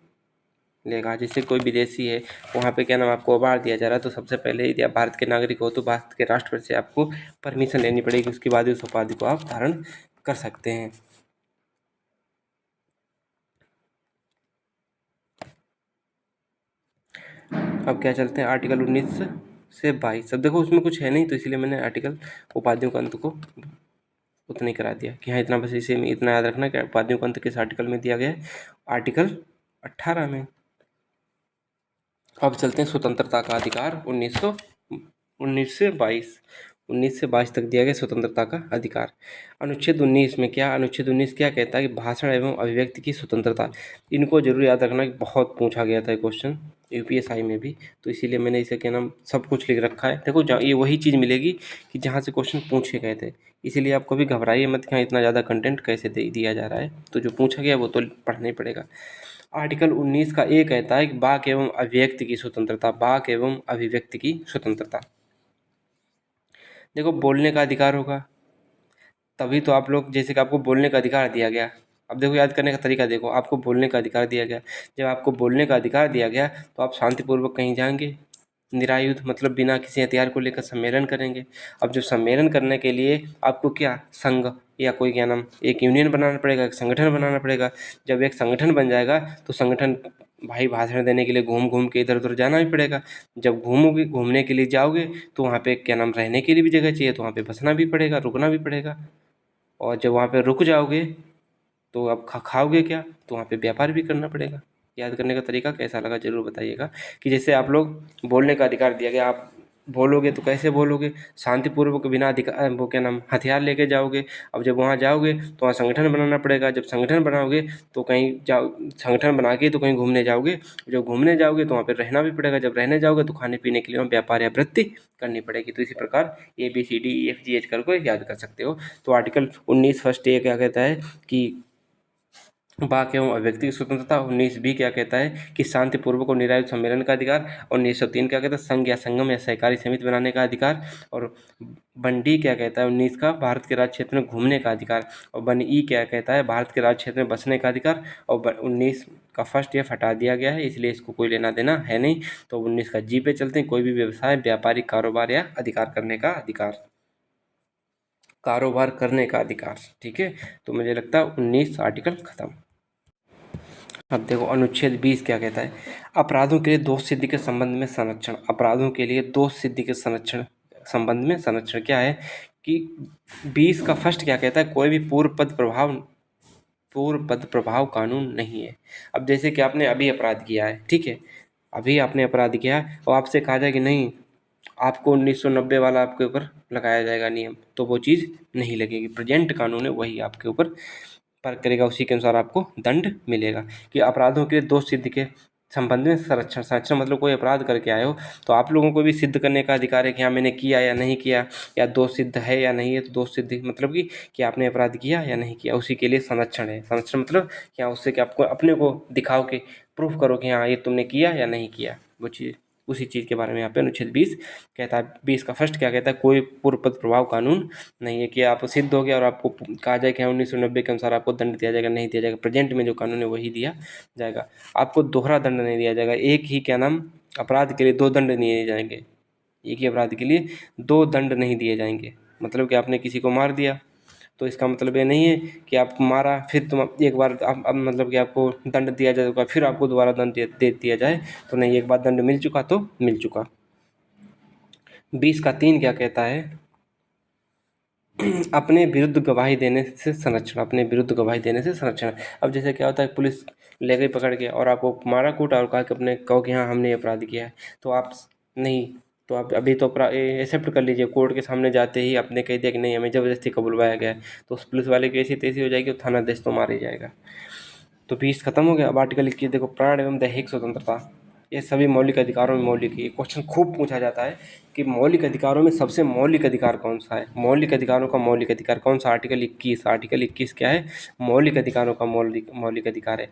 लेगा। जैसे कोई विदेशी है, वहाँ पे क्या नाम आपको अवार्ड दिया जा रहा है, तो सबसे पहले यदि आप भारत के नागरिक हो तो भारत के राष्ट्रपति से आपको परमिशन लेनी पड़ेगी, उसके बाद ही उस उपाधि को आप धारण कर सकते हैं। अब क्या चलते हैं आर्टिकल 19 से 22। अब देखो उसमें कुछ है नहीं तो इसलिए मैंने आर्टिकल उपाधियों का अंत को उतना ही करा दिया कि हाँ इतना, बस इसे इतना याद रखना कि उपाधियों का अंत किस आर्टिकल में दिया गया है, आर्टिकल 18 में। अब चलते हैं स्वतंत्रता का अधिकार 19 से 22 तक दिया गया स्वतंत्रता का अधिकार। अनुच्छेद 19 में क्या, अनुच्छेद 19 क्या कहता है कि भाषण एवं अभिव्यक्ति की स्वतंत्रता। इनको जरूर याद रखना कि बहुत पूछा गया था क्वेश्चन यूपीएससी में भी, तो इसीलिए मैंने इसे क्या नाम सब कुछ लिख रखा है। देखो ये वही चीज़ मिलेगी कि जहाँ से क्वेश्चन पूछे गए थे, इसीलिए आप कभी घबराइए मत कि हाँ इतना ज़्यादा कंटेंट कैसे दिया जा रहा है, तो जो पूछा गया वो तो पढ़ना ही पड़ेगा। आर्टिकल 19 का ए कहता है कि वाक एवं अभिव्यक्ति की स्वतंत्रता, वाक एवं अभिव्यक्ति की स्वतंत्रता। देखो बोलने का अधिकार होगा तभी तो आप लोग, जैसे कि आपको बोलने का अधिकार दिया गया, अब देखो याद करने का तरीका देखो, आपको बोलने का अधिकार दिया गया, जब आपको बोलने का अधिकार दिया गया तो आप शांतिपूर्वक कहीं जाएंगे, निरायुध मतलब बिना किसी हथियार को लेकर सम्मेलन करेंगे। अब जब सम्मेलन करने के लिए आपको क्या संघ या कोई क्या नाम एक यूनियन बनाना पड़ेगा, एक संगठन बनाना पड़ेगा। जब एक संगठन बन जाएगा तो संगठन भाई भाषण देने के लिए घूम घूम के इधर उधर जाना भी पड़ेगा। जब घूमोगे, घूमने के लिए जाओगे तो वहाँ पे क्या नाम रहने के लिए भी जगह चाहिए, तो वहाँ पे बसना भी पड़ेगा, रुकना भी पड़ेगा। और जब वहाँ पे रुक जाओगे तो अब खाओगे क्या, तो वहाँ पे व्यापार भी करना पड़ेगा। याद करने का तरीका कैसा लगा ज़रूर बताइएगा। कि जैसे आप लोग बोलने का अधिकार दिया गया, आप बोलोगे तो कैसे बोलोगे, शांतिपूर्वक बिना अधिकार वो क्या नाम हथियार लेके जाओगे। अब जब वहाँ जाओगे तो वहाँ संगठन बनाना पड़ेगा। जब संगठन बनाओगे तो कहीं जाओ, संगठन बना के तो कहीं घूमने जाओगे। जब घूमने जाओगे तो वहाँ पे रहना भी पड़ेगा। जब रहने जाओगे तो खाने पीने के लिए वहाँ व्यापार या वृत्ति करनी पड़ेगी। तो इसी प्रकार ABCDEFGH करके याद कर सकते हो। तो आर्टिकल 19 फर्स्ट ए क्या कहता है कि वाक एवं अभिव्यक्ति की स्वतंत्रता। 19B क्या कहता है कि शांतिपूर्वक और निरायुध सम्मेलन का अधिकार। और 1903 क्या कहता है संघ या संगम या सहकारी समिति बनाने का अधिकार। और 1D क्या कहता है 19 का भारत के राज्य क्षेत्र में घूमने का अधिकार। और 1E क्या कहता है भारत के राज्य क्षेत्र में बसने का अधिकार। और 19 का फर्स्ट F हटा दिया गया है, इसलिए इसको कोई लेना देना है नहीं। तो 19 का G पे चलते हैं, कोई भी व्यवसाय व्यापारिक कारोबार या अधिकार करने का अधिकार, कारोबार करने का अधिकार। ठीक है, तो मुझे लगता है 19 आर्टिकल खत्म। अब देखो अनुच्छेद 20 क्या कहता है, अपराधों के लिए दोष सिद्धि के संबंध में संरक्षण। अपराधों के लिए दोष सिद्धि के संरक्षण संबंध में संरक्षण क्या है कि 20 का फर्स्ट क्या कहता है, कोई भी पूर्व पद प्रभाव कानून नहीं है। अब जैसे कि आपने अभी अपराध किया है, ठीक है, अभी आपने अपराध किया है और आपसे कहा जाए कि नहीं आपको 1990 वाला आपके ऊपर लगाया जाएगा नियम, तो वो चीज़ नहीं लगेगी। प्रेजेंट कानून है वही आपके ऊपर पर करेगा, उसी के अनुसार आपको दंड मिलेगा। कि अपराधों के लिए दोष सिद्धि के संबंध में संरक्षण। संरक्षण मतलब कोई अपराध करके आए हो तो आप लोगों को भी सिद्ध करने का अधिकार है कि हाँ मैंने किया या नहीं किया, या दोष सिद्ध है या नहीं है। तो दोष सिद्धि मतलब कि आपने अपराध किया या नहीं किया, उसी के लिए संरक्षण है। संरक्षण मतलब क्या, उससे कि आपको अपने को दिखाओ कि प्रूफ करो कि हाँ ये तुमने किया या नहीं किया, वो चीज़ उसी चीज़ के बारे में यहाँ पे अनुच्छेद 20 कहता है। 20 का फर्स्ट क्या कहता है, कोई पूर्व पद प्रभाव कानून नहीं है। कि आप सिद्ध हो गया और आपको कहा जाए कि 1990 के अनुसार आपको दंड दिया जाएगा, नहीं दिया जाएगा। प्रेजेंट में जो कानून है वही दिया जाएगा। आपको दोहरा दंड नहीं दिया जाएगा। एक ही क्या नाम अपराध के लिए 2 दंड नहीं दिए जाएंगे। एक ही अपराध के लिए 2 दंड नहीं दिए जाएंगे। मतलब कि आपने किसी को मार दिया तो इसका मतलब ये नहीं है कि आपको मारा फिर तुम एक बार अब मतलब कि आपको दंड दिया जाएगा फिर आपको दोबारा दंड दे दिया जाए, तो नहीं, एक बार दंड मिल चुका तो मिल चुका। 20 का 3 क्या कहता है, अपने विरुद्ध गवाही देने से संरक्षण। अपने विरुद्ध गवाही देने से संरक्षण। अब जैसे क्या होता है, पुलिस ले गई पकड़ के और आपको मारा कूटा और कहा कि अपने कहो कि हाँ हमने अपराध किया है, तो आप नहीं, तो आप अभी तो एक्सेप्ट कर लीजिए। कोर्ट के सामने जाते ही आपने कह दिया कि नहीं हमें ज़बरदस्ती कबुलवाया गया है, तो उस पुलिस वाले की ऐसी तैसी हो जाएगी, थाना देश तो मार ही जाएगा। तो 20 खत्म हो गया। अब आर्टिकल 21 देखो, प्राण एवं दैहिक स्वतंत्रता। ये सभी मौलिक अधिकारों में मौलिक है। क्वेश्चन खूब पूछा जाता है कि मौलिक अधिकारों में सबसे मौलिक अधिकार कौन सा है। मौलिक अधिकारों का मौलिक अधिकार कौन सा, आर्टिकल 21। आर्टिकल 21 क्या है, मौलिक अधिकारों का मौलिक अधिकार है।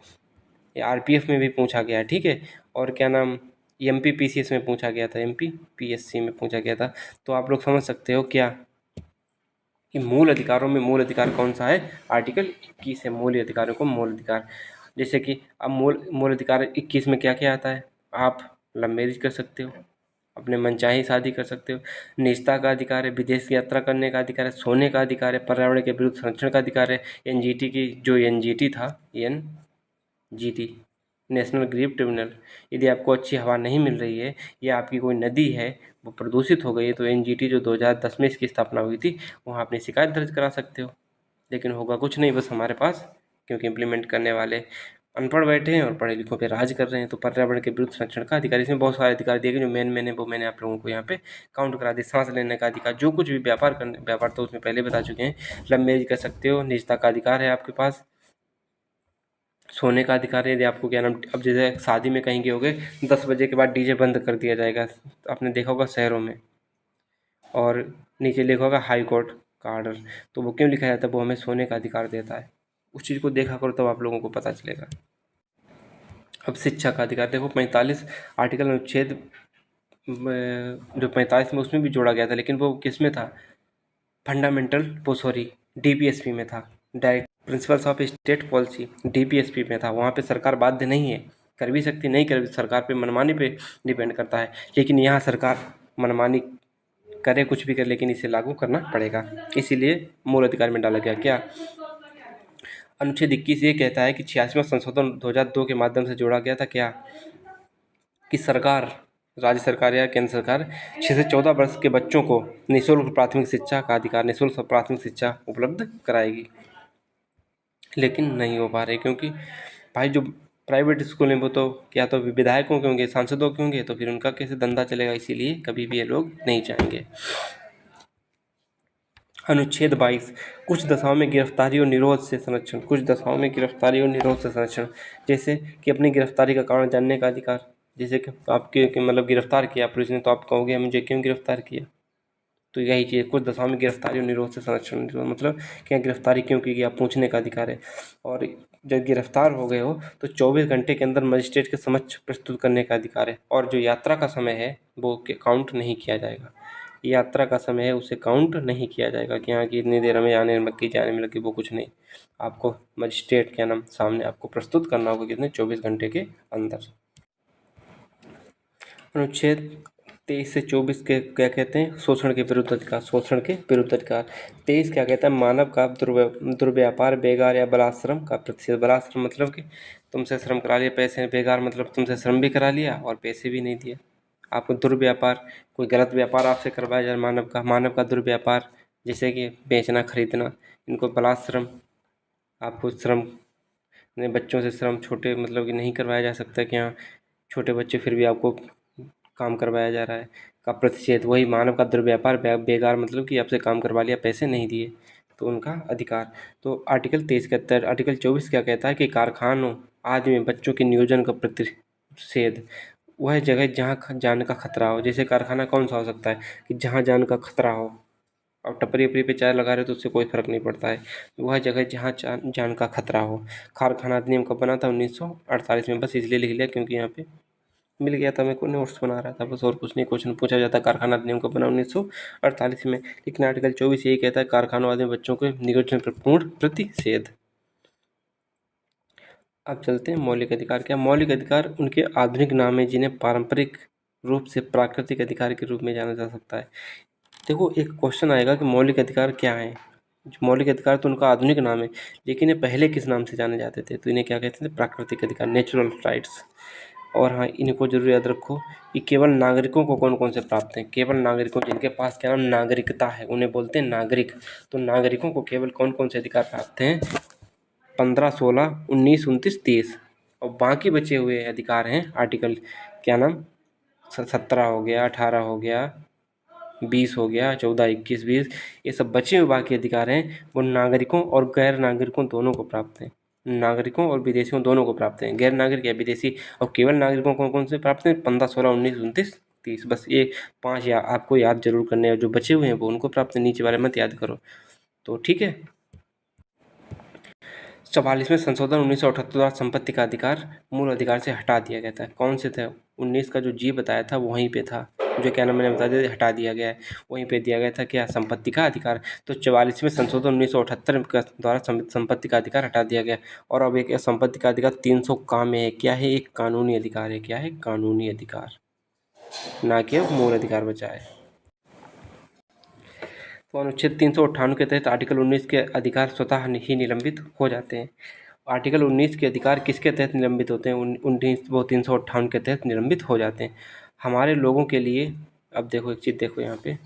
ये RPF में भी पूछा गया है, ठीक है। और क्या नाम MPPCS में पूछा गया था, MPPSC में पूछा गया था। तो आप लोग समझ सकते हो क्या कि मूल अधिकारों में मूल अधिकार कौन सा है, आर्टिकल 21 है मूल अधिकारों को मूल अधिकार। जैसे कि अब मूल अधिकार 21 में क्या क्या आता है, आप लव मैरिज कर सकते हो, अपने मनचाही शादी कर सकते हो, निजता का अधिकार है, विदेश की यात्रा करने का अधिकार है, सोने का अधिकार है, पर्यावरण के विरुद्ध संरक्षण का अधिकार है। NGT की जो NGT था, NGT नेशनल ग्रीन ट्रिब्यूनल, यदि आपको अच्छी हवा नहीं मिल रही है या आपकी कोई नदी है वो प्रदूषित हो गई है, तो NGT जो 2010 में इसकी स्थापना हुई थी, वहाँ अपनी शिकायत दर्ज करा सकते हो। लेकिन होगा कुछ नहीं बस हमारे पास, क्योंकि इम्प्लीमेंट करने वाले अनपढ़ बैठे हैं और पढ़े लिखों पे राज कर रहे हैं। तो पर्यावरण के विरुद्ध संरक्षण का अधिकार, इसमें बहुत सारे अधिकार दिए गए, जो मेन है वो मैंने आप लोगों को यहाँ पे काउंट करा दी। सांस लेने का अधिकार, जो कुछ भी व्यापार तो उसमें पहले बता चुके हैं। लव मैरिज कर सकते हो, निजता का अधिकार है आपके पास, सोने का अधिकार है। यदि आपको क्या नाम, अब जैसे शादी में कहीं गए 10 बजे के बाद DJ बंद कर दिया जाएगा, आपने देखा होगा शहरों में, और नीचे लिखा होगा हाई कोर्ट का ऑर्डर, तो वो क्यों लिखा जाता है, वो हमें सोने का अधिकार देता है। उस चीज़ को देखा करो तब आप लोगों को पता चलेगा। अब शिक्षा का अधिकार देखो, 45 आर्टिकल अनुच्छेद जो 45 में उसमें भी जोड़ा गया था, लेकिन वो किस में था, फंडामेंटल वो सॉरी DPSP में था, direct principles of state policy DPSP में था। वहाँ पे सरकार बाध्य नहीं है कर भी सकती, नहीं कर, सरकार पे मनमानी पे डिपेंड करता है। लेकिन यहाँ सरकार मनमानी करे, कुछ भी करे, लेकिन इसे लागू करना पड़ेगा। इसीलिए मूल अधिकार में डाला गया क्या, अनुच्छेद 21 ये कहता है कि 86वां संशोधन 2002 के माध्यम से जोड़ा गया था क्या, कि सरकार, राज्य सरकार या केंद्र सरकार 6 से 14 वर्ष के बच्चों को निःशुल्क प्राथमिक शिक्षा का अधिकार, निःशुल्क प्राथमिक शिक्षा उपलब्ध कराएगी। लेकिन नहीं हो पा रही, क्योंकि भाई जो प्राइवेट स्कूल हैं वो तो या तो विधायकों के होंगे, सांसदों के होंगे, तो फिर उनका कैसे धंधा चलेगा, इसीलिए कभी भी ये लोग नहीं चाहेंगे। अनुच्छेद 22 कुछ दशाओं में गिरफ्तारी और निरोध से संरक्षण, कुछ दशाओं में गिरफ्तारी और निरोध से संरक्षण, जैसे कि अपनी गिरफ्तारी का कारण जानने का अधिकार। जैसे कि आपके मतलब गिरफ्तार किया पुलिस ने, तो आप कहोगे मुझे क्यों गिरफ्तार किया, तो यही चीज़, कुछ दशाओं में गिरफ्तारी और निरोध से संरक्षण, मतलब क्या गिरफ्तारी क्यों की गई, आप पूछने का अधिकार है। और जब गिरफ्तार हो गए हो तो 24 घंटे के अंदर मजिस्ट्रेट के समक्ष प्रस्तुत करने का अधिकार है। और जो यात्रा का समय है वो काउंट नहीं किया जाएगा, यात्रा का समय है उसे काउंट नहीं किया जाएगा कि हाँ कि इतनी देर हमें आने में लगी, जाने में लगी, वो कुछ नहीं। आपको मजिस्ट्रेट क्या नाम सामने आपको प्रस्तुत करना होगा कितने, 24 घंटे के अंदर। अनुच्छेद 23 से 24 के क्या कहते हैं, शोषण के विरुद्ध अधिकार, शोषण के विरुद्ध अधिकार। 23 क्या कहता है, मानव का दुर्व्यापार, बेगार या बलाश्रम का प्रतिषेध। बलाश्रम मतलब कि तुमसे श्रम करा लिया, पैसे, बेगार मतलब तुमसे श्रम भी करा लिया और पैसे भी नहीं दिए। आपको दुर्व्यापार, कोई गलत व्यापार आपसे करवाया जाए, मानव का दुर्व्यापार, जैसे कि बेचना खरीदना, इनको बलाश्रम। आपको श्रम, बच्चों से श्रम, छोटे मतलब कि नहीं करवाया जा सकता कि हाँ छोटे बच्चे फिर भी आपको काम करवाया जा रहा है, का प्रतिषेध। वही मानव का दुर्व्यापार, बेगार मतलब कि आपसे काम करवा लिया, पैसे नहीं दिए, तो उनका अधिकार। तो आर्टिकल 23 कहता है। आर्टिकल 24 क्या कहता है कि कारखानों आदि में बच्चों के नियोजन का प्रतिषेध, वह जगह जहाँ जान का खतरा हो। जैसे कारखाना कौन सा हो सकता है कि जहाँ जान का खतरा हो। अब टपरी वपरी पे चाय लगा रहे हो तो उससे कोई फ़र्क नहीं पड़ता है, वह जगह जहाँ जान का खतरा हो। कारखाना अधिनियम कब बना था, 1948 में। बस इसलिए लिख लिया क्योंकि यहाँ पे मिल गया था, मेरे को नोट्स बना रहा था बस, और कुछ नहीं। क्वेश्चन पूछा जाता है कारखाना अधिनियम कब बना, 1948 में। लेकिन आर्टिकल 24 यही कहता है कारखानों आदि बच्चों के नियोजन पर पूर्ण प्रतिषेध। अब चलते हैं मौलिक अधिकार क्या। मौलिक अधिकार उनके आधुनिक नाम है जिन्हें पारंपरिक रूप से प्राकृतिक अधिकार के रूप में जाना जा सकता है। देखो एक क्वेश्चन आएगा कि मौलिक अधिकार क्या है। मौलिक अधिकार तो उनका आधुनिक नाम है, लेकिन ये पहले किस नाम से जाने जाते थे, तो इन्हें क्या कहते थे, प्राकृतिक अधिकार, नेचुरल राइट्स। और हाँ, इनको जरूर याद रखो कि केवल नागरिकों को कौन कौन से प्राप्त हैं, केवल नागरिकों जिनके पास क्या नाम नागरिकता है उन्हें बोलते हैं नागरिक। तो नागरिकों को केवल कौन कौन से अधिकार प्राप्त हैं, 15, 16, 19, 29, 30। और बाकी बचे हुए अधिकार हैं आर्टिकल क्या नाम 17 हो गया, 18 हो गया, 20 हो गया, 14, 21, 20, ये सब बचे हुए बाकी अधिकार हैं वो नागरिकों और गैर नागरिकों दोनों को प्राप्त हैं। नागरिकों और विदेशियों दोनों को प्राप्त हैं, गैर नागरिक या विदेशी। और केवल नागरिकों को कौन से प्राप्त हैं, 15, 16, 19, 29, 30। बस ये 5 या आपको याद जरूर करने हैं, जो बचे हुए हैं वो उनको प्राप्त है, नीचे वाले मत याद करो। तो ठीक है। 44वें संशोधन 1978 द्वारा संपत्ति का अधिकार मूल अधिकार से हटा दिया गया था। कौन से थे, 19 का जो जी बताया था वहीं पे था, जो क्या नाम मैंने बता दिया, हटा दिया गया है। वहीं पे दिया गया था क्या, संपत्ति का अधिकार। तो 44वें संशोधन 1978 का द्वारा संपत्ति का अधिकार हटा दिया गया। और अब एक संपत्ति का अधिकार 300 का में है, क्या है, एक कानूनी अधिकार है। क्या है, कानूनी अधिकार, ना कि मूल अधिकार बचा है। तो अनुच्छेद 398 के तहत आर्टिकल 19 के अधिकार स्वतः ही निलंबित हो जाते हैं। आर्टिकल 19 के अधिकार किसके तहत निलंबित होते हैं, 358 के तहत निलंबित हो जाते हैं। हमारे लोगों के लिए, अब देखो एक चीज़ देखो यहाँ पे,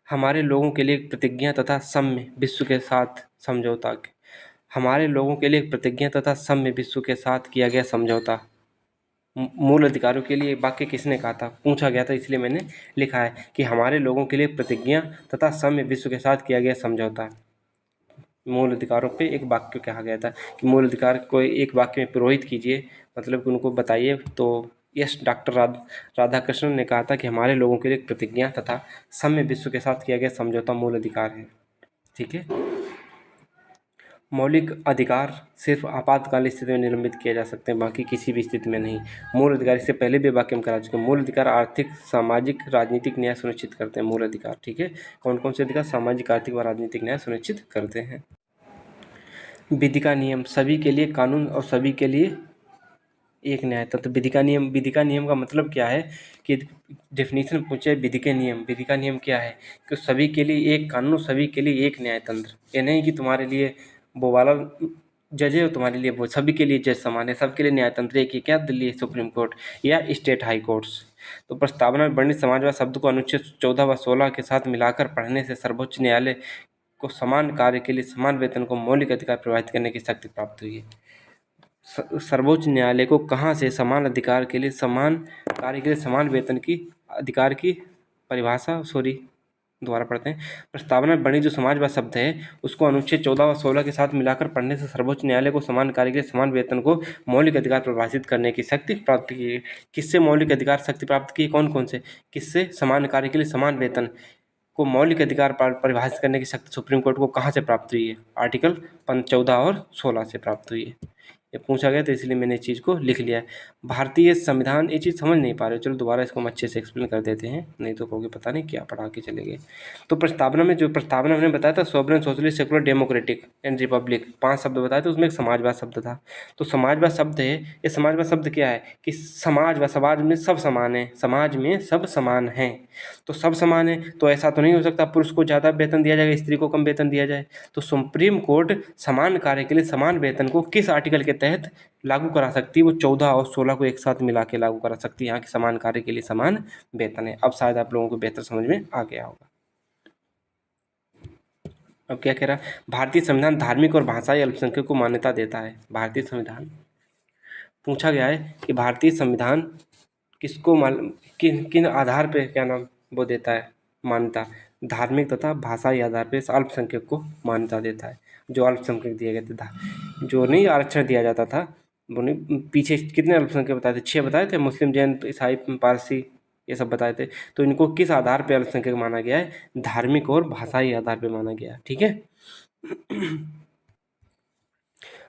हमारे लोगों के लिए प्रतिज्ञा तथा सम्य विश्व के साथ समझौता, हमारे लोगों के लिए प्रतिज्ञा तथा सम्य विश्व के साथ किया गया समझौता। मूल अधिकारों के लिए वाक्य किसने कहा था, पूछा गया था, इसलिए मैंने लिखा है कि हमारे लोगों के लिए प्रतिज्ञा तथा सम्य विश्व के साथ किया गया समझौता। मूल अधिकारों पे एक वाक्य कहा गया था कि मूल अधिकार को एक वाक्य में पुरोहित कीजिए, मतलब कि उनको बताइए। तो यस, डॉक्टर राधाकृष्णन ने कहा था कि हमारे लोगों के लिए प्रतिज्ञा तथा सम्य विश्व के साथ किया गया समझौता मूल अधिकार है। ठीक है। मौलिक अधिकार सिर्फ आपातकालीन स्थिति में निलंबित किए जा सकते हैं, बाकी किसी भी स्थिति में नहीं। मूल अधिकार, इससे पहले भी वाक्य में करा चुके हैं, मूल अधिकार आर्थिक, सामाजिक, राजनीतिक न्याय सुनिश्चित करते हैं। मूल अधिकार, ठीक है। कौन कौन से अधिकार, सामाजिक, आर्थिक व राजनीतिक न्याय सुनिश्चित करते हैं। विधि का नियम, सभी के लिए कानून और सभी के लिए एक न्याय तंत्र। विधि का नियम का मतलब क्या है कि डेफिनेशन पूछे विधि के नियम, विधि का नियम क्या है कि सभी के लिए एक कानून, सभी के लिए एक न्याय तंत्र। ये नहीं कि तुम्हारे लिए वो वाला जज है और तुम्हारे लिए वो, सभी के लिए जज समान है, सबके लिए न्याय तंत्र एक ही। क्या? दिल्ली सुप्रीम कोर्ट या स्टेट हाई कोर्ट्स। तो प्रस्तावना में वर्णित समाजवाद शब्द को अनुच्छेद 14 व 16 के साथ मिलाकर पढ़ने से सर्वोच्च न्यायालय को समान कार्य के लिए समान वेतन को मौलिक अधिकार प्रभावित करने की शक्ति प्राप्त हुई है। सर्वोच्च न्यायालय को कहाँ से समान अधिकार के लिए समान कार्य के लिए समान वेतन की अधिकार की परिभाषा, दोबारा पढ़ते हैं। प्रस्तावना में बनी जो समाजवाद शब्द है उसको अनुच्छेद 14 व 16 के साथ मिलाकर पढ़ने से सर्वोच्च न्यायालय को समान कार्य के लिए समान वेतन को मौलिक अधिकार परिभाषित करने की शक्ति प्राप्त की है। किससे मौलिक अधिकार शक्ति प्राप्त की? कौन कौन से? किससे? समान कार्य के लिए समान वेतन को मौलिक अधिकार परिभाषित करने की शक्ति सुप्रीम कोर्ट को कहाँ से प्राप्त हुई है? आर्टिकल 14 और 16 से प्राप्त हुई है। ये पूछा गया तो इसलिए मैंने इस चीज़ को लिख लिया है। भारतीय संविधान, ये चीज़ समझ नहीं पा रहे हो, चलो दोबारा इसको हम अच्छे से एक्सप्लेन कर देते हैं, नहीं तो कहोगे पता नहीं क्या पढ़ा के चले गए। तो प्रस्तावना में जो प्रस्तावना मैंने बताया था, sovereign, socialist, secular, democratic and Republic, 5 शब्द बताए थे, उसमें एक समाजवाद शब्द था। तो समाजवाद शब्द है, ये समाजवाद शब्द क्या है कि समाज व समाज में सब समान है, समाज में सब समान हैं। तो सब समान है तो ऐसा तो नहीं हो सकता पुरुष को ज़्यादा वेतन दिया जाएगा, स्त्री को कम वेतन दिया जाए। तो सुप्रीम कोर्ट समान कार्य के लिए समान वेतन को किस आर्टिकल के तहत लागू करा सकती है? वो 14 और 16 को एक साथ मिला के लागू करा सकती है। यहाँ के समान कार्य के लिए समान वेतन है। अब शायद आप लोगों को बेहतर समझ में आ गया होगा। अब क्या कह रहा है? भारतीय संविधान धार्मिक और भाषाई अल्पसंख्यक को मान्यता देता है। भारतीय संविधान पूछा गया है कि भारतीय संविधान किसको किन किन आधार पे क्या नाम वो देता है मान्यता? धार्मिक तथा भाषाई आधार पे अल्पसंख्यक को मान्यता देता है। जो अल्पसंख्यक दिए गए थे, जो नहीं आरक्षण दिया जाता था, वो नहीं, पीछे कितने अल्पसंख्यक बताए थे? 6 बताए थे, मुस्लिम, जैन, ईसाई, पारसी, ये सब बताए थे। तो इनको किस आधार पे अल्पसंख्यक माना गया है? धार्मिक और भाषाई आधार पे माना गया है। ठीक है।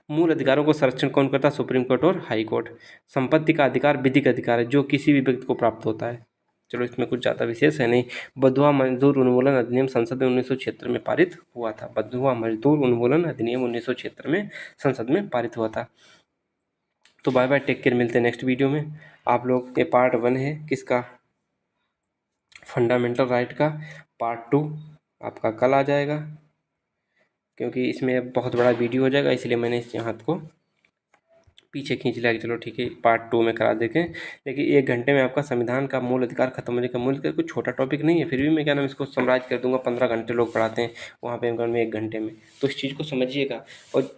मूल अधिकारों को संरक्षण कौन करता है? सुप्रीम कोर्ट और हाई कोर्ट। संपत्ति का अधिकार विधिक अधिकार है जो किसी भी व्यक्ति को प्राप्त होता है। चलो इसमें कुछ ज़्यादा विशेष है नहीं। बंधुआ मजदूर उन्मूलन अधिनियम संसद में 1976 में पारित हुआ था। बंधुआ मजदूर उन्मूलन अधिनियम 1976 में संसद में पारित हुआ था। तो बाय बाय, टेक केयर, मिलते हैं नेक्स्ट वीडियो में। आप लोग, ये पार्ट 1 है किसका? फंडामेंटल राइट का। पार्ट 2 आपका कल आ जाएगा, क्योंकि इसमें बहुत बड़ा वीडियो हो जाएगा, इसलिए मैंने इस हाथ को पीछे खींच लिया कि चलो ठीक है पार्ट 2 में करा देंगे। लेकिन 1 घंटे में आपका संविधान का मूल अधिकार खत्म होने का, मूल अधिकार कोई छोटा टॉपिक नहीं है, फिर भी मैं क्या नाम इसको समराइज कर दूंगा। 15 घंटे लोग पढ़ाते हैं, वहाँ पे मैं 1 घंटे में। तो इस चीज़ को समझिएगा। और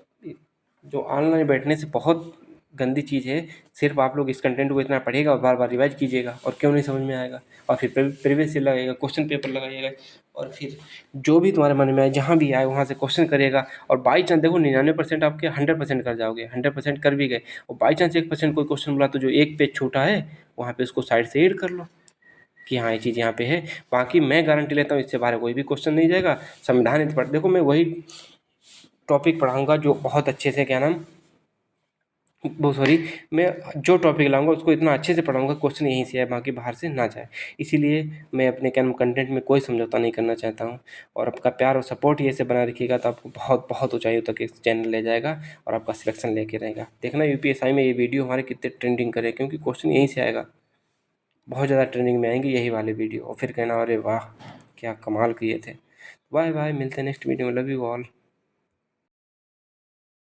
जो ऑनलाइन बैठने से बहुत गंदी चीज़ है, सिर्फ आप लोग इस कंटेंट को इतना पढ़िएगा और बार बार रिवाइज कीजिएगा, और क्यों नहीं समझ में आएगा, और फिर प्रीवियस ईयर लगाइएगा, क्वेश्चन पेपर लगाइएगा, और फिर जो भी तुम्हारे मन में आए, जहाँ भी आए वहाँ से क्वेश्चन करिएगा। और बाई चांस देखो 99% आपके 100% कर जाओगे, 100% कर भी गए, और बाई चांस 1% कोई क्वेश्चन बोला तो जो एक पेज छूटा है वहाँ पे उसको साइड से ऐड कर लो कि हाँ ये चीज़ यहाँ पे है। बाकी मैं गारंटी लेता हूँ इससे बाहर कोई भी क्वेश्चन नहीं जाएगा। संविधान यदि पढ़, देखो मैं वही टॉपिक पढ़ाऊँगा जो बहुत अच्छे से क्या नाम वो सॉरी मैं जो टॉपिक लाऊंगा उसको इतना अच्छे से पढ़ाऊंगा क्वेश्चन यहीं से आए, बाकी बाहर से ना जाए। इसीलिए मैं अपने क्या कंटेंट में कोई समझौता नहीं करना चाहता हूँ। और आपका प्यार और सपोर्ट ये से बना रखिएगा तो आपको बहुत बहुत ऊंचाइयों तक इस चैनल ले जाएगा और आपका सिलेक्शन लेके रहेगा। देखना यूपीएससी में ये वीडियो हमारे कितने ट्रेंडिंग करे, क्योंकि क्वेश्चन यहीं से आएगा, बहुत ज़्यादा ट्रेंडिंग में आएंगे यही वाले वीडियो, और फिर कहना अरे वाह क्या कमाल किए थे। बाय बाय, मिलते हैं नेक्स्ट वीडियो में। Love you all.